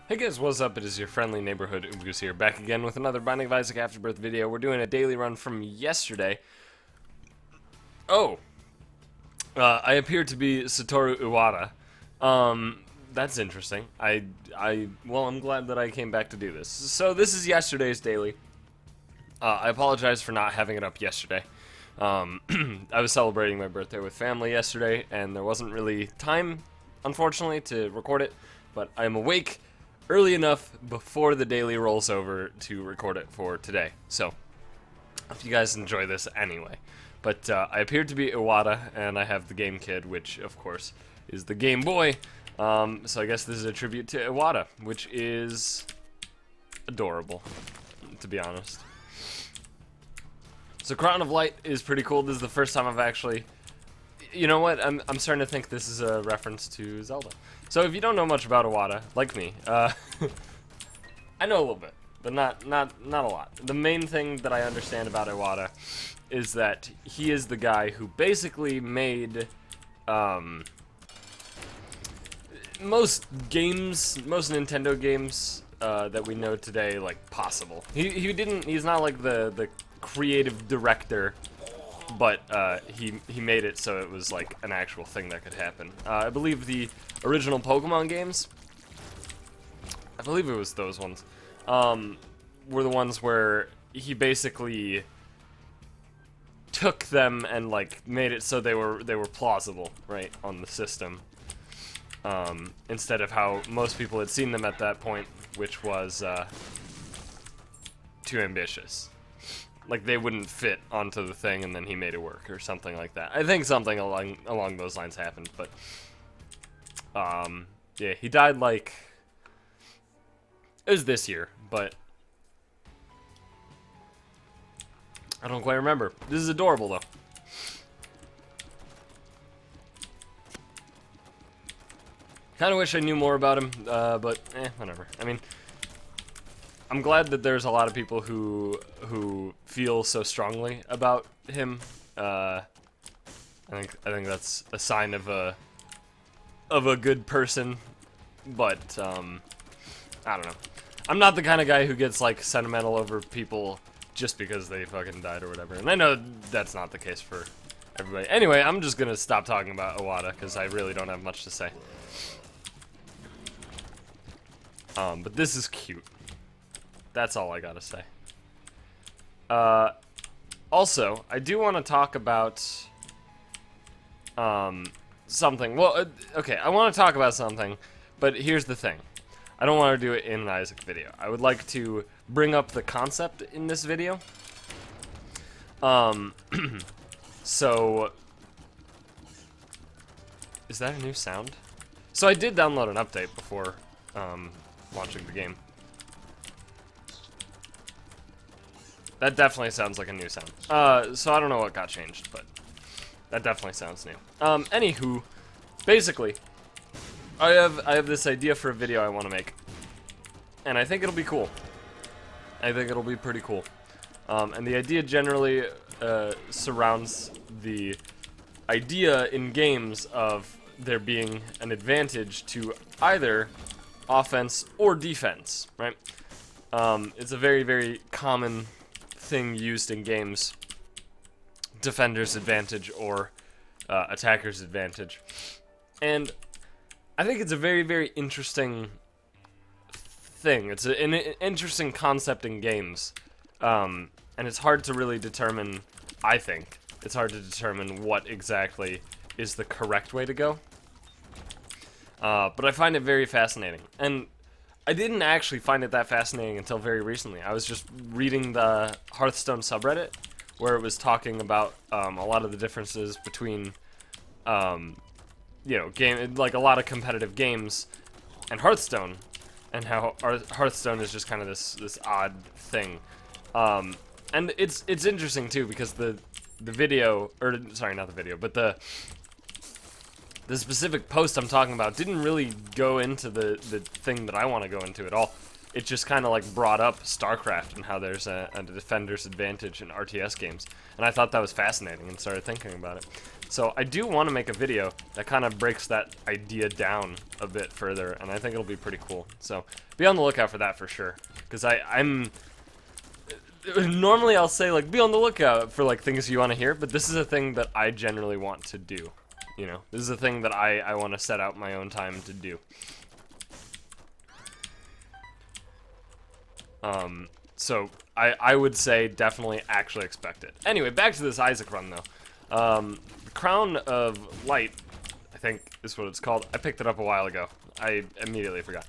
Hey guys, what's up? It is your friendly neighborhood Oomgoose here, back again with another Binding of Isaac Afterbirth video. We're doing a daily run from yesterday. Oh, I appear to be Satoru Iwata. That's interesting. Well, I'm glad that I came back to do this. So this is yesterday's daily. I apologize for not having it up yesterday. I was celebrating my birthday with family yesterday, and there wasn't really time, unfortunately, to record it, but I'm awake early enough before the daily rolls over to record it for today. So, if you guys enjoy this anyway. But I appear to be Iwata, and I have the Game Kid, which, of course, is the Game Boy. So I guess this is a tribute to Iwata, which is adorable, to be honest. So Crown of Light is pretty cool. This is the first time I've actually... You know what? I'm starting to think this is a reference to Zelda. So if you don't know much about Iwata, like me, I know a little bit, but not a lot. The main thing that I understand about Iwata is that he is the guy who basically made most Nintendo games that we know today like possible. He's not like the creative director, but he made it so it was like an actual thing that could happen. I believe the original Pokemon games, I believe it was those ones, were the ones where he basically took them and like made it so they were plausible, right, on the system, instead of how most people had seen them at that point, which was too ambitious. Like they wouldn't fit onto the thing, and then he made it work, or something like that. I think something along those lines happened, but yeah, he died like it was this year, but I don't quite remember. This is adorable though. Kind of wish I knew more about him, but whatever. I mean, I'm glad that there's a lot of people who feel so strongly about him. I think that's a sign of a good person, but I don't know. I'm not the kind of guy who gets like sentimental over people just because they fucking died or whatever. And I know that's not the case for everybody. Anyway, I'm just gonna stop talking about Iwata because I really don't have much to say. But this is cute. That's all I gotta say. Also, I do want to talk about something. Well, okay, I want to talk about something, but here's the thing. I don't want to do it in an Isaac video. I would like to bring up the concept in this video. So, is that a new sound? So I did download an update before launching the game. That definitely sounds like a new sound. So I don't know what got changed, but that definitely sounds new. Anywho, basically, I have this idea for a video I want to make, and I think it'll be cool. I think it'll be pretty cool. And the idea generally surrounds the idea in games of there being an advantage to either offense or defense, right? It's a very, very common thing used in games, defender's advantage or attacker's advantage, and I think it's a very, very interesting thing. It's an interesting concept in games, and it's hard to really determine. I think it's hard to determine what exactly is the correct way to go, but I find it very fascinating, and I didn't actually find it that fascinating until very recently. I was just reading the Hearthstone subreddit, where it was talking about a lot of the differences between, you know, like a lot of competitive games and Hearthstone, and how Hearthstone is just kind of this odd thing. And it's interesting too because the video, or sorry, not the video, but the specific post I'm talking about didn't really go into the thing that I want to go into at all. It just kind of like brought up StarCraft and how there's a defender's advantage in RTS games. And I thought that was fascinating and started thinking about it. So I do want to make a video that kind of breaks that idea down a bit further, and I think it'll be pretty cool. So be on the lookout for that for sure, because I'm normally I'll say like be on the lookout for like things you want to hear, but this is a thing that I generally want to do. You know, this is a thing that I want to set out my own time to do. So I would say definitely actually expect it. Anyway, back to this Isaac run though. The Crown of Light, I think is what it's called. I picked it up a while ago. I immediately forgot.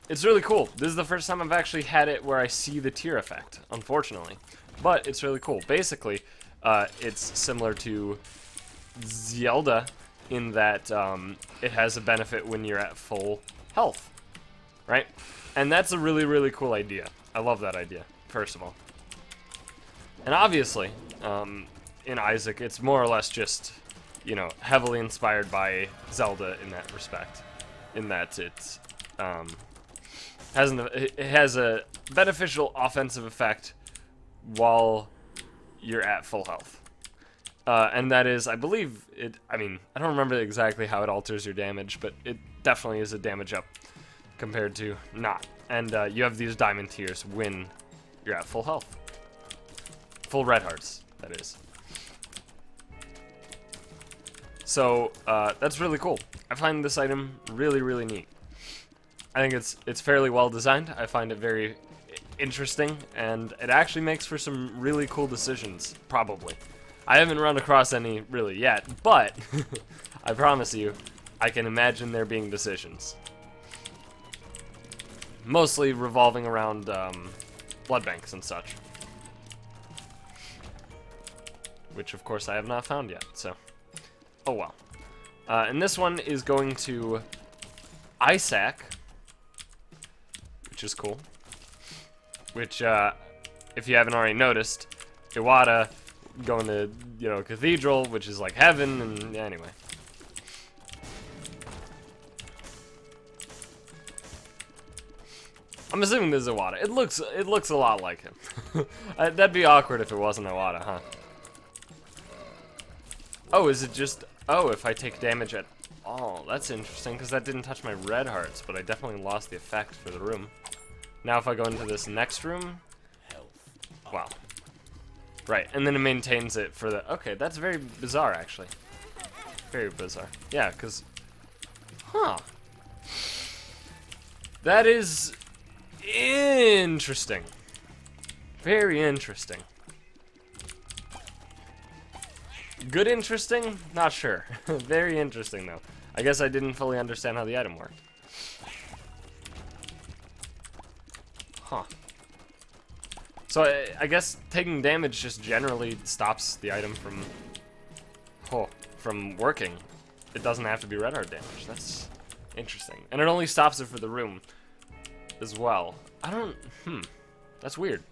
It's really cool. This is the first time I've actually had it where I see the tear effect, unfortunately. But it's really cool. Basically, it's similar to Zelda in that it has a benefit when you're at full health, right? And that's a really, really cool idea. I love that idea, first of all. And obviously, in Isaac, it's more or less just, you know, heavily inspired by Zelda in that respect. In that it has a beneficial offensive effect while you're at full health. And that is, I believe, I mean, I don't remember exactly how it alters your damage, but it definitely is a damage up compared to not. And you have these diamond tiers when you're at full health. Full red hearts, that is. So, that's really cool. I find this item really, really neat. I think it's fairly well designed. I find it very interesting, and it actually makes for some really cool decisions, probably. I haven't run across any really yet, but I promise you, I can imagine there being decisions. Mostly revolving around blood banks and such. Which, of course, I have not found yet, so... Oh well. And this one is going to Isaac, which is cool. Which, if you haven't already noticed, Iwata going to, you know, Cathedral, which is like heaven, and yeah, anyway. I'm assuming this is Iwata. It looks a lot like him. That'd be awkward if it wasn't Iwata, huh? Oh, is it just... Oh, if I take damage at all. That's interesting, because that didn't touch my red hearts, but I definitely lost the effect for the room. Now if I go into this next room... Wow. Right, and then it maintains it for the... Okay, that's very bizarre, actually. Very bizarre. Yeah, because... Huh. That is... interesting. Very interesting. Good interesting? Not sure. Very interesting, though. I guess I didn't fully understand how the item worked. Huh. So I guess taking damage just generally stops the item from working. It doesn't have to be red heart damage. That's interesting. And it only stops it for the room as well. I don't... That's weird.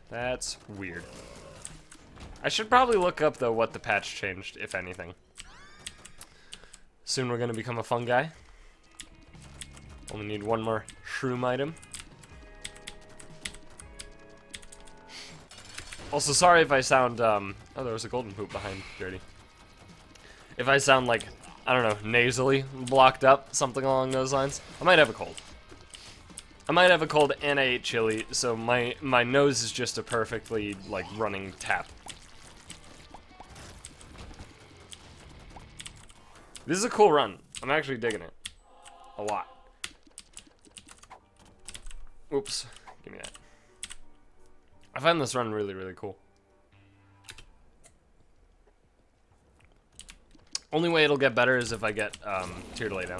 That's weird. I should probably look up, though, what the patch changed, if anything. Soon we're going to become a fungi. Only need one more shroom item. Also, sorry if I sound, oh, there was a golden poop behind Dirty. If I sound like, I don't know, nasally, blocked up, something along those lines. I might have a cold. I might have a cold and I ate chili, so my nose is just a perfectly, like, running tap. This is a cool run. I'm actually digging it. A lot. Oops. Give me that. I find this run really, really cool. Only way it'll get better is if I get Tear to Lay Down.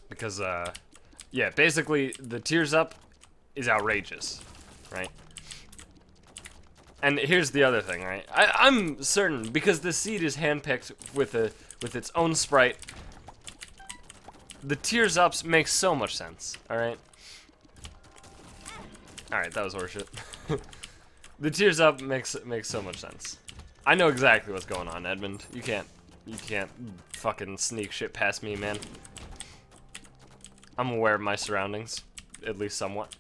Because, yeah, basically, the Tears Up is outrageous, right? And here's the other thing, right? I'm certain, because the seed is handpicked with its own sprite, the Tears Ups make so much sense, alright? Alright, that was horseshit. The Tears Up makes so much sense. I know exactly what's going on, Edmund. You can't fucking sneak shit past me, man. I'm aware of my surroundings, at least somewhat.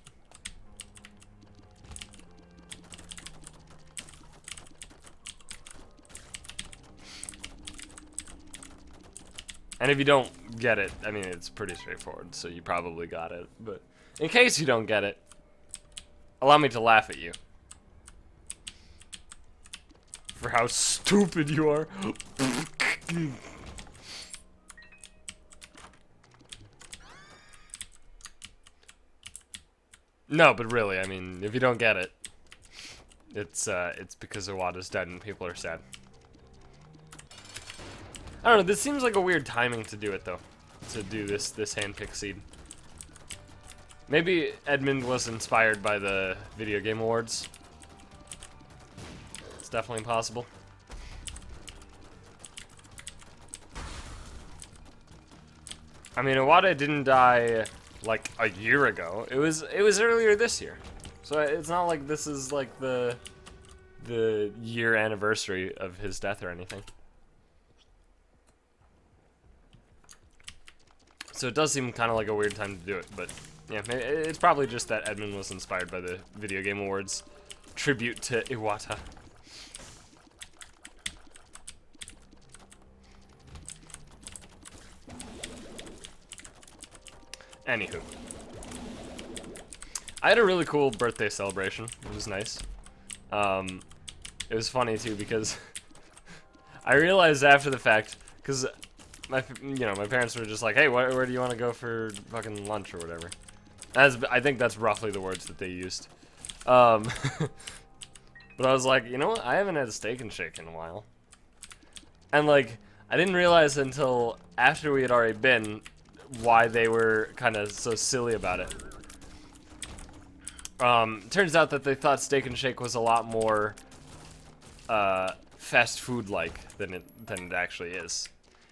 And if you don't get it, I mean, it's pretty straightforward, so you probably got it. But in case you don't get it, allow me to laugh at you. For how stupid you are. No, but really, I mean, if you don't get it, it's because Iwata's dead and people are sad. I don't know, this seems like a weird timing to do it, though. To do this handpick seed. Maybe Edmund was inspired by the Video Game Awards. It's definitely possible. I mean, Iwata didn't die, like, a year ago. It was earlier this year. So it's not like this is, like, the year anniversary of his death or anything. So it does seem kind of like a weird time to do it, but yeah, it's probably just that Edmund was inspired by the Video Game Awards tribute to Iwata. Anywho. I had a really cool birthday celebration. It was nice. It was funny too because I realized after the fact, because my parents were just like, hey, where do you want to go for fucking lunch or whatever? I think that's roughly the words that they used. But I was like, you know what? I haven't had a steak and shake in a while. And like, I didn't realize until after we had already been why they were kind of so silly about it. Turns out that they thought steak and shake was a lot more fast food like than it actually is.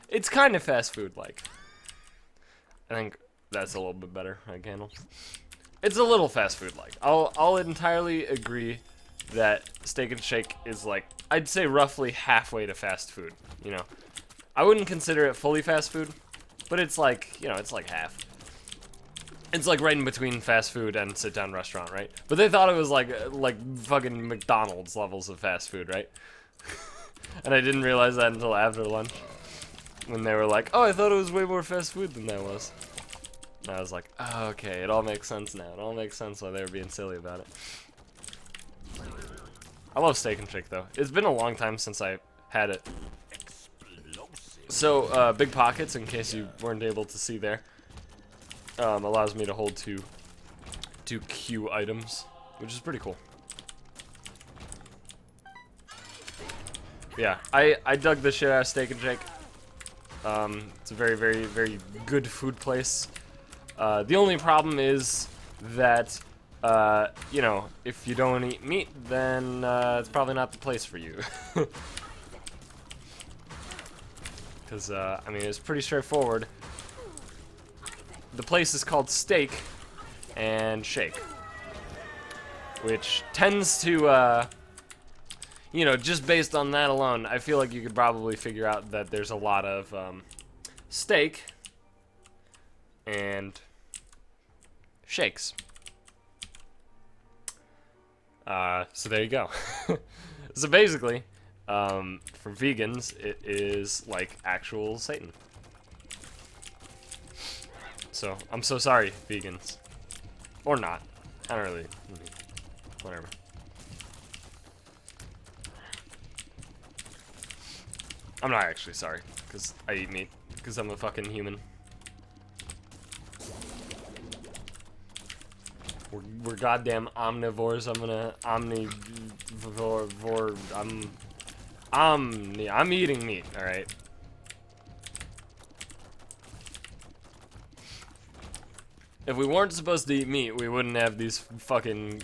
It's kind of fast food like. I think that's a little bit better, right, Candle? It's a little fast food like. I'll entirely agree that steak and shake is like, I'd say roughly halfway to fast food, you know. I wouldn't consider it fully fast food, but it's like, you know, it's like half. It's like right in between fast food and sit-down restaurant, right? But they thought it was like fucking McDonald's levels of fast food, right? And I didn't realize that until after lunch. When they were like, oh, I thought it was way more fast food than that was. And I was like, oh, okay, it all makes sense now. It all makes sense why they were being silly about it. I love steak and shake, though. It's been a long time since I had it. So, big pockets, in case you weren't able to see there, allows me to hold two Q items, which is pretty cool. Yeah, I dug the shit out of steak and shake. It's a very, very, very good food place. The only problem is that, you know, if you don't eat meat, then it's probably not the place for you. Because, I mean, it's pretty straightforward. The place is called Steak and Shake, which tends to, you know, just based on that alone, I feel like you could probably figure out that there's a lot of steak and shakes. So there you go. So basically, for vegans, it is like actual Satan. So, I'm so sorry, vegans. Or not. I don't really, whatever. I'm not actually sorry, because I eat meat, because I'm a fucking human. We're goddamn omnivores. I'm gonna I'm eating meat, alright? If we weren't supposed to eat meat, we wouldn't have these fucking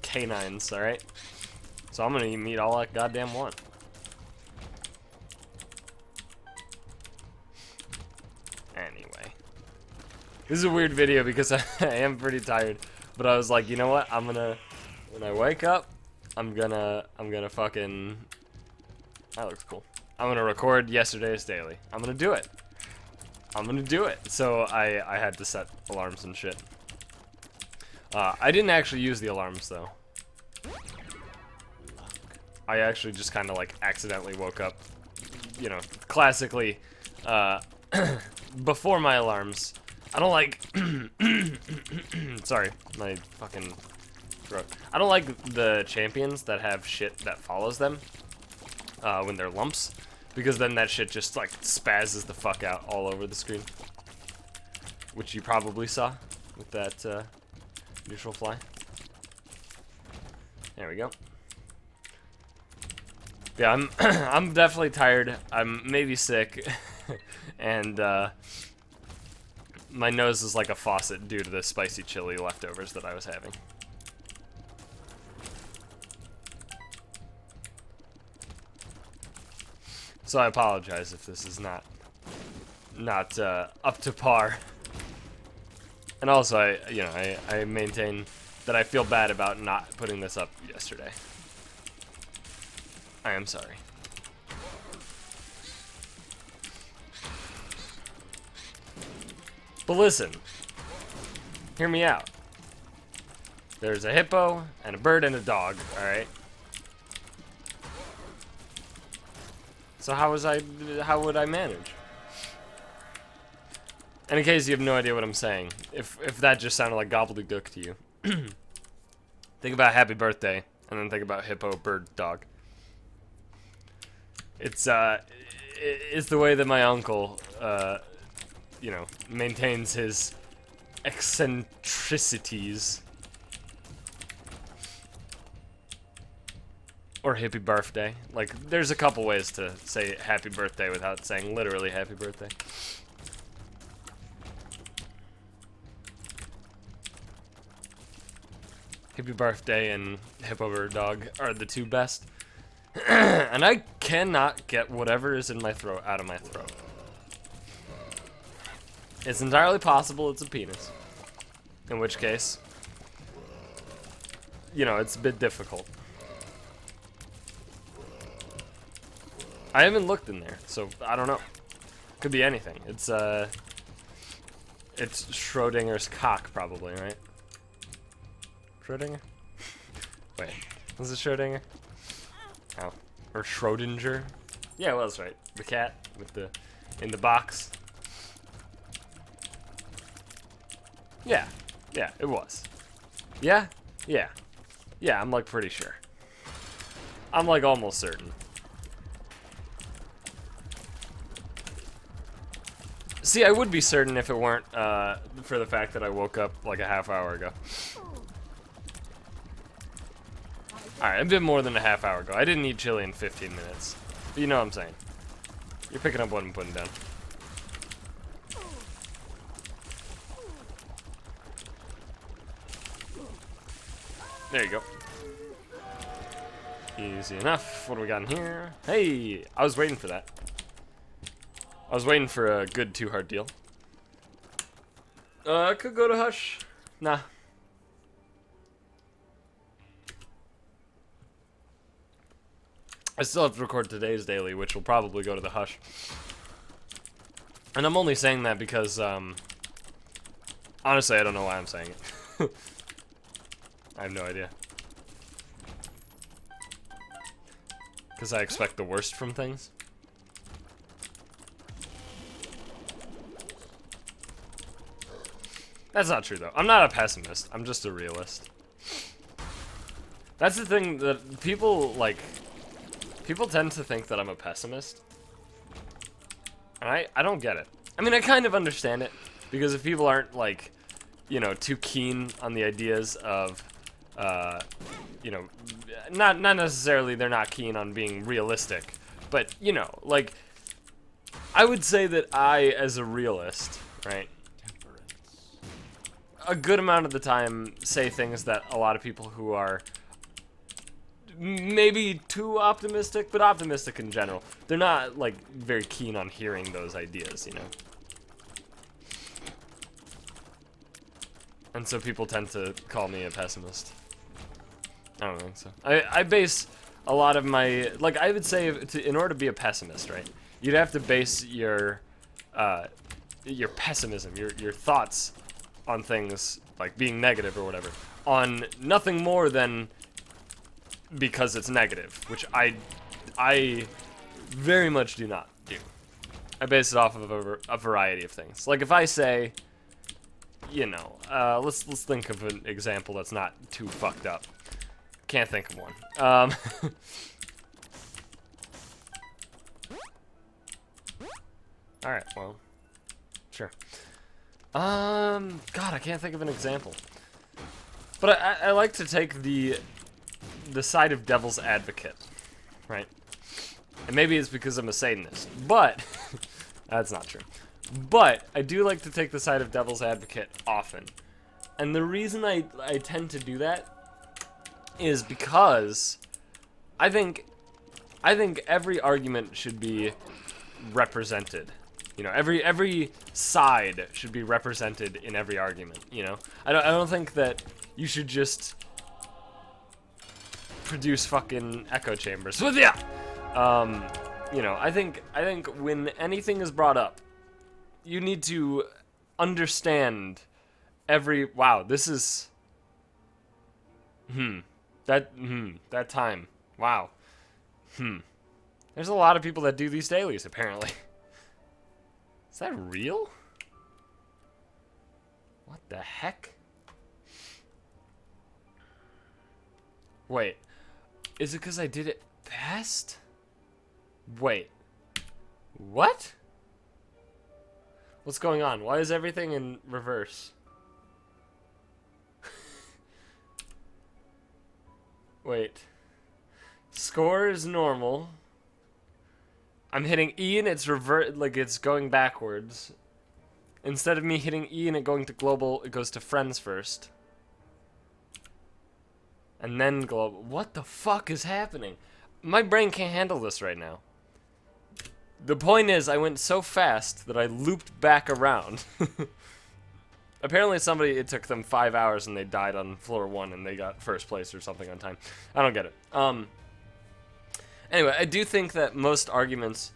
canines, alright? So I'm gonna eat meat all I goddamn want. Anyway. This is a weird video because I am pretty tired. But I was like, you know what? I'm gonna, when I wake up, I'm gonna fucking, that looks cool. I'm gonna record yesterday's daily. I'm gonna do it. I'm gonna do it. So I had to set alarms and shit. I didn't actually use the alarms though. I actually just kind of like accidentally woke up. You know, classically, before my alarms, I don't like, sorry, my fucking throat. I don't like the champions that have shit that follows them when they're lumps, because then that shit just like spazzes the fuck out all over the screen, which you probably saw with that neutral fly. There we go. Yeah, I'm definitely tired. I'm maybe sick, and my nose is like a faucet due to the spicy chili leftovers that I was having. So I apologize if this is not up to par. And also, I maintain that I feel bad about not putting this up yesterday. I am sorry. But listen, hear me out. There's a hippo and a bird and a dog, alright? So how would I manage? And in case you have no idea what I'm saying, if that just sounded like gobbledygook to you, think about happy birthday, and then think about hippo, bird, dog. It's the way that my uncle, maintains his eccentricities. Or happy birthday. Like, there's a couple ways to say happy birthday without saying literally happy birthday. Happy birthday and hippo bird dog are the two best. And I cannot get whatever is in my throat out of my throat. It's entirely possible it's a penis. In which case, it's a bit difficult. I haven't looked in there, so I don't know. Could be anything. It's Schrodinger's cock, probably, right? Schrodinger? Wait, was it Schrodinger? Oh, or Schrodinger? Yeah, it was right. The cat with in the box. Yeah, it was. Yeah. I'm like pretty sure. I'm like almost certain. See, I would be certain if it weren't for the fact that I woke up like a half hour ago. Alright, a bit more than a half hour ago. I didn't eat chili in 15 minutes. But you know what I'm saying. You're picking up what I'm putting down. There you go. Easy enough. What do we got in here? Hey! I was waiting for that. I was waiting for a good 2-heart deal. I could go to Hush. Nah. I still have to record today's daily, which will probably go to the Hush. And I'm only saying that because, honestly, I don't know why I'm saying it. I have no idea. Because I expect the worst from things. That's not true, though. I'm not a pessimist. I'm just a realist. That's the thing that people tend to think that I'm a pessimist. And I don't get it. I mean, I kind of understand it. Because if people aren't, like, too keen on the ideas of, not necessarily they're not keen on being realistic. But, like, I would say that I, as a realist, right, a good amount of the time say things that a lot of people who are maybe too optimistic, but optimistic in general, they're not, like, very keen on hearing those ideas, And so people tend to call me a pessimist. I don't think so. I base a lot of my, like, I would say in order to be a pessimist, right, you'd have to base your pessimism, your thoughts on things like being negative or whatever, on nothing more than because it's negative, which I very much do not do. I base it off of a variety of things. Like if I say, you know, let's think of an example that's not too fucked up. Can't think of one. All right, well, sure. God, I can't think of an example. But I like to take the side of devil's advocate, right? And maybe it's because I'm a Satanist, but that's not true. But I do like to take the side of devil's advocate often. And the reason I tend to do that is because I think every argument should be represented. You know, every side should be represented in every argument, you know? I don't think that you should just produce fucking echo chambers. With ya! You know, I think when anything is brought up, you need to understand every... Wow, this is... That time. Wow. There's a lot of people that do these dailies, apparently. Is that real? What the heck? Wait. Is it because I did it fast? Wait. What? What's going on? Why is everything in reverse? Wait. Score is normal. I'm hitting E and it's like it's going backwards. Instead of me hitting E and it going to global, it goes to friends first. And then global. What the fuck is happening? My brain can't handle this right now. The point is, I went so fast that I looped back around. Apparently it took them 5 hours and they died on floor 1 and they got first place or something on time. I don't get it. Anyway, I do think that most arguments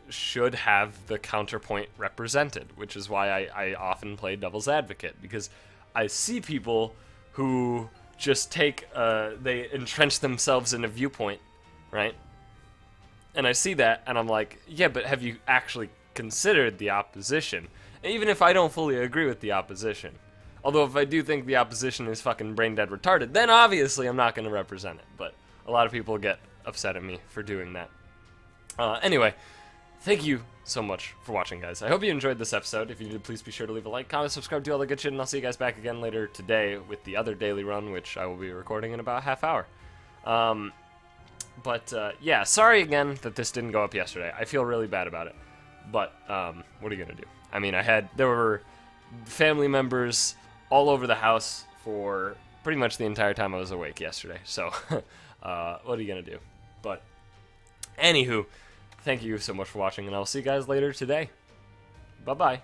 should have the counterpoint represented, which is why I often play devil's advocate, because I see people who just take, they entrench themselves in a viewpoint, right? And I see that, and I'm like, yeah, but have you actually considered the opposition? Even if I don't fully agree with the opposition. Although if I do think the opposition is fucking brain dead retarded, then obviously I'm not going to represent it. But a lot of people get upset at me for doing that. Anyway, thank you so much for watching, guys. I hope you enjoyed this episode. If you did, please be sure to leave a like, comment, subscribe, do all the good shit, and I'll see you guys back again later today with the other daily run, which I will be recording in about a half hour. Yeah, sorry again that this didn't go up yesterday. I feel really bad about it. But, what are you gonna do? I mean, there were family members all over the house for pretty much the entire time I was awake yesterday. So, what are you gonna do? But, anywho, thank you so much for watching, and I'll see you guys later today. Bye-bye.